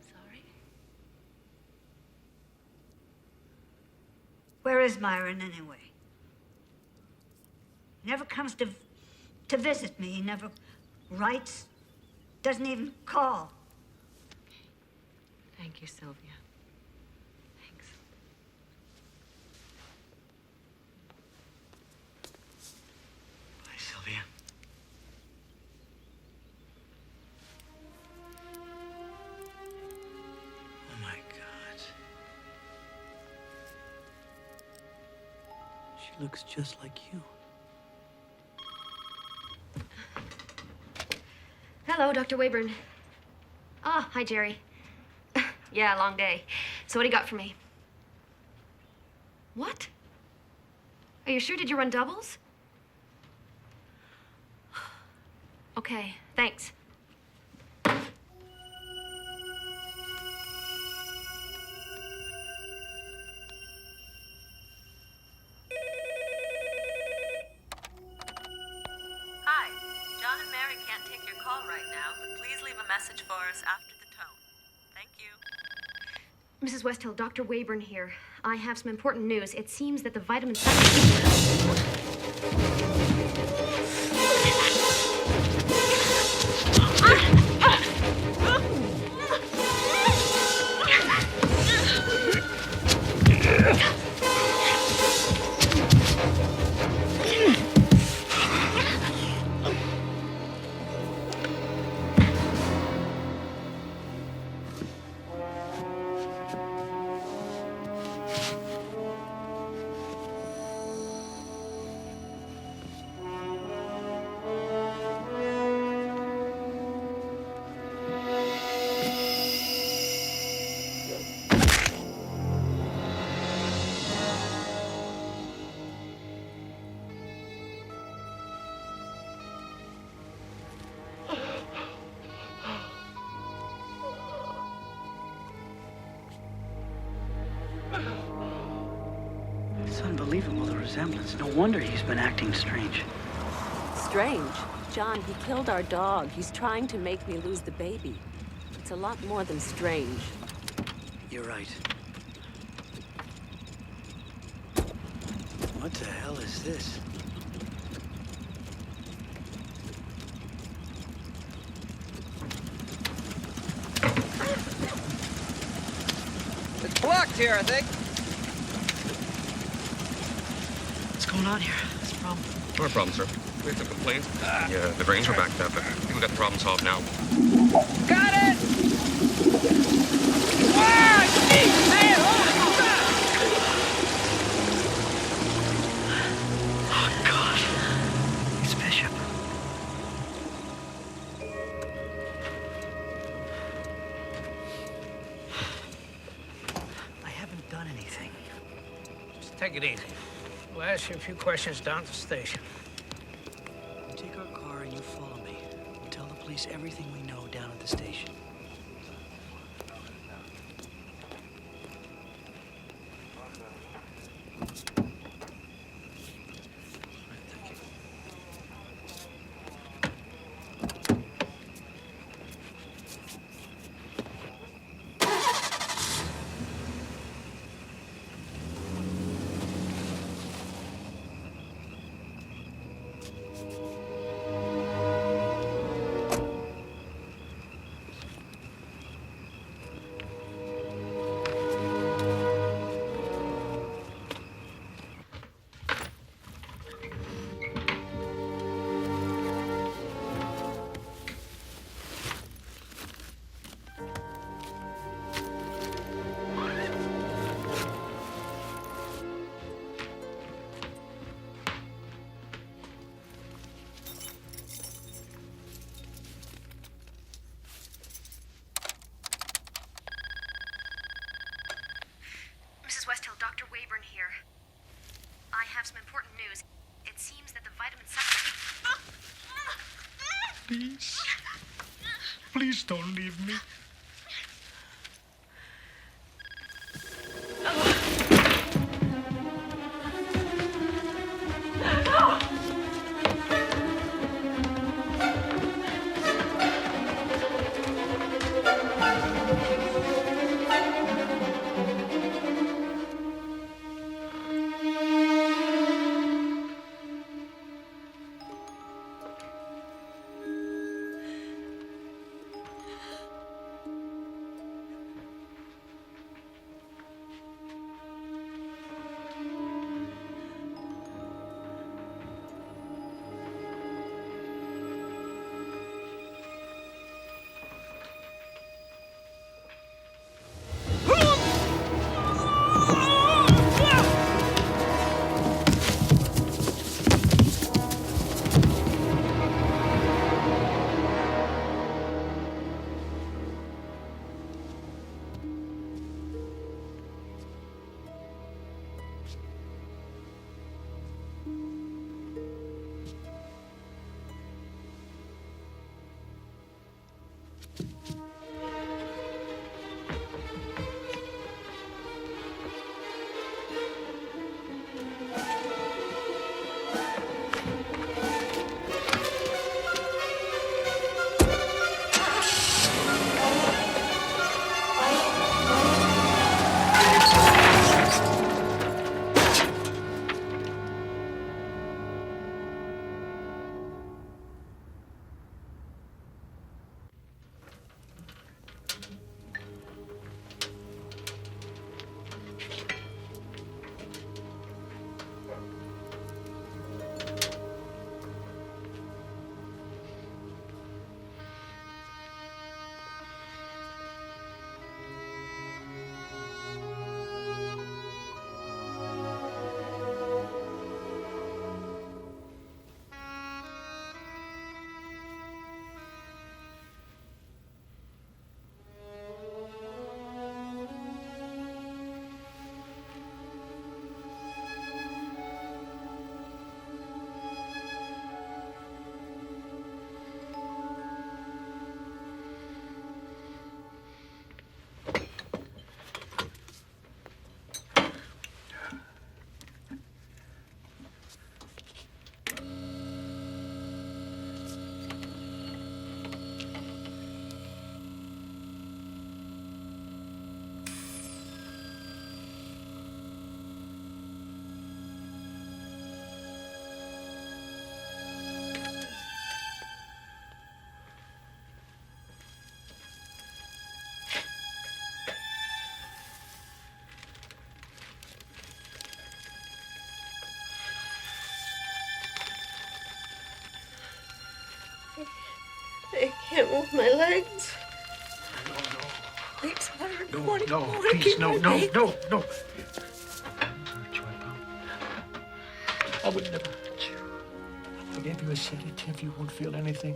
Sorry? Where is Myron anyway? He never comes to visit me. He never writes, doesn't even call. Thank you, Sylvia. Thanks. Bye, Sylvia. Oh, my God. She looks just like you. Hello, Dr. Wayburn. Ah, hi, Jerry. Yeah, long day. So what do you got for me? What? Are you sure? Did you run doubles? Okay, thanks. Hi, John and Mary can't take your call right now, but please leave a message for us after the tone. Thank you. Mrs. Westhill, Dr. Wayburn here. I have some important news. It seems that the vitamin resemblance. No wonder he's been acting strange. Strange? John, he killed our dog. He's trying to make me lose the baby. It's a lot more than strange. You're right. What the hell is this? It's blocked here, I think. What's going on here? What's the problem? No problem, sir. We had some complaints. The drains were backed up, but I think we got the problem solved now. Got it! Ah, geez, man! Oh, God. It's Bishop. I haven't done anything. Just take it easy. We'll ask you a few questions down at the station. You take our car and you follow me. We'll tell the police everything we know down at the station. Mrs. Westhill, Dr. Wayburn here. I have some important news. It seems that the vitamin supplement... Please. Please don't leave me. can't move my legs. Please, Myron. Please, no. I would never hurt you. I gave you a sedative. You won't feel anything.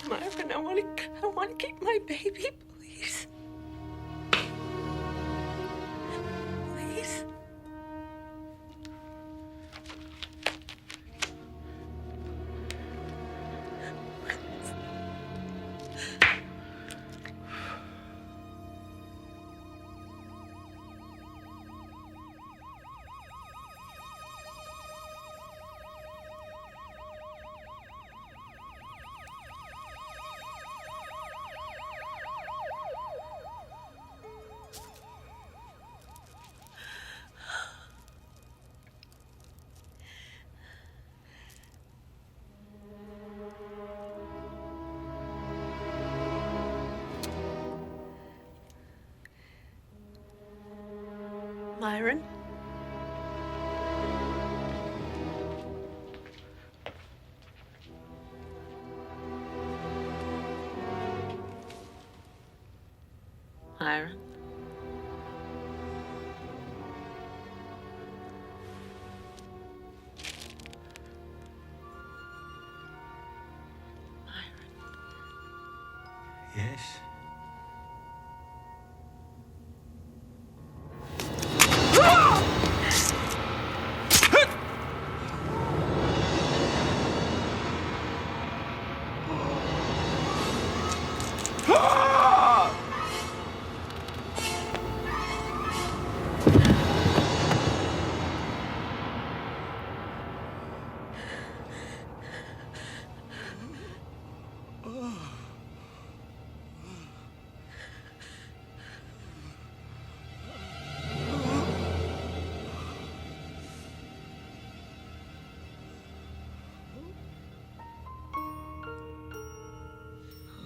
Myron, I want to keep my baby, please. Please. Myron? Myron? Yes?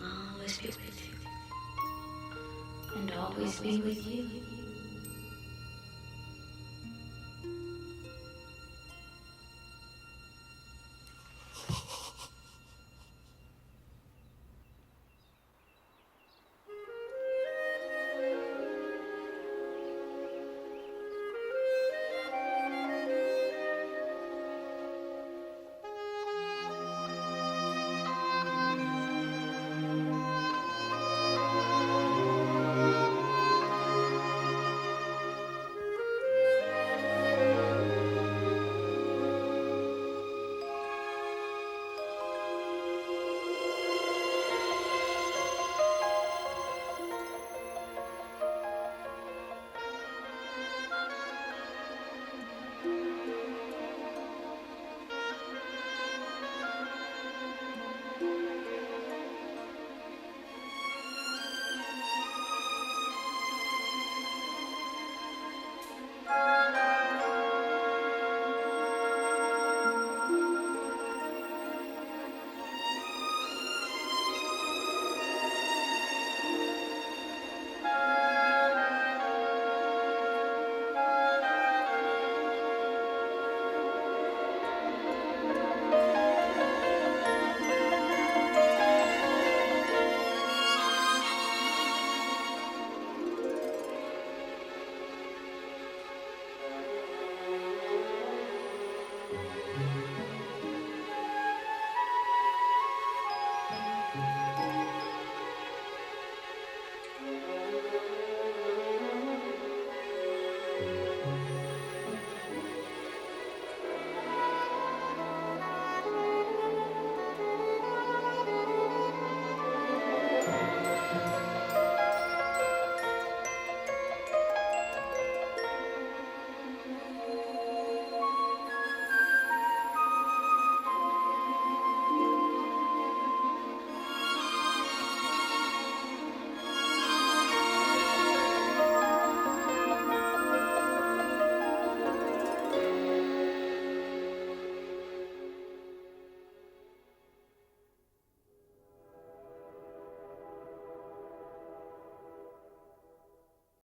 I'll always be with you. And always be with you.